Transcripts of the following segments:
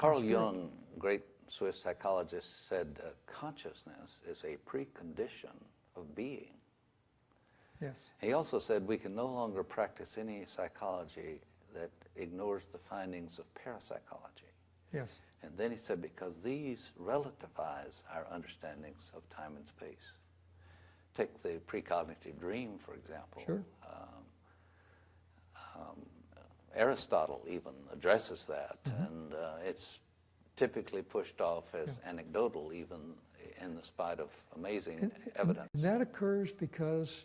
Carl Jung, great Swiss psychologist, said consciousness is a precondition of being. Yes. He also said we can no longer practice any psychology that ignores the findings of parapsychology. Yes. And then he said, because these relativize our understandings of time and space. Take the precognitive dream, for example. Sure. Aristotle even addresses that, and it's typically pushed off as anecdotal, even in the spite of amazing evidence. And that occurs because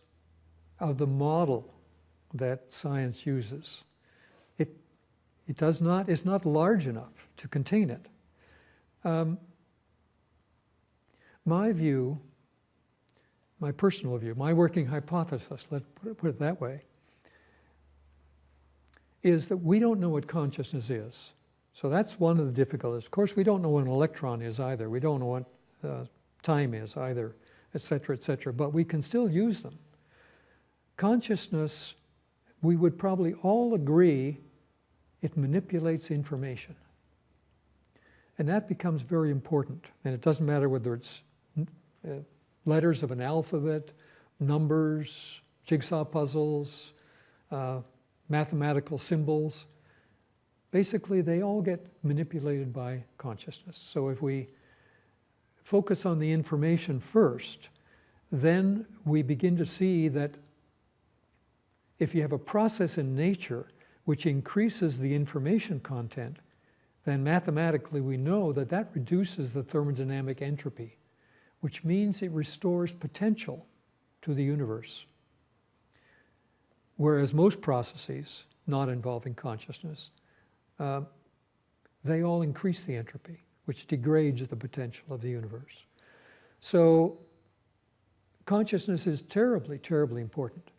of the model that science uses. It does not, it's not large enough to contain it. My view, my personal view, my working hypothesis, let's put it that way, is that we don't know what consciousness is. So that's one of the difficulties. Of course, we don't know what an electron is either. We don't know what time is either, et cetera, but we can still use them. Consciousness, we would probably all agree, it manipulates information. And that becomes very important. And it doesn't matter whether it's letters of an alphabet, numbers, jigsaw puzzles, mathematical symbols. Basically, they all get manipulated by consciousness. So if we focus on the information first, then we begin to see that if you have a process in nature which increases the information content, then mathematically we know that that reduces the thermodynamic entropy, which means it restores potential to the universe. Whereas most processes, not involving consciousness, they all increase the entropy, which degrades the potential of the universe. So consciousness is terribly, terribly important.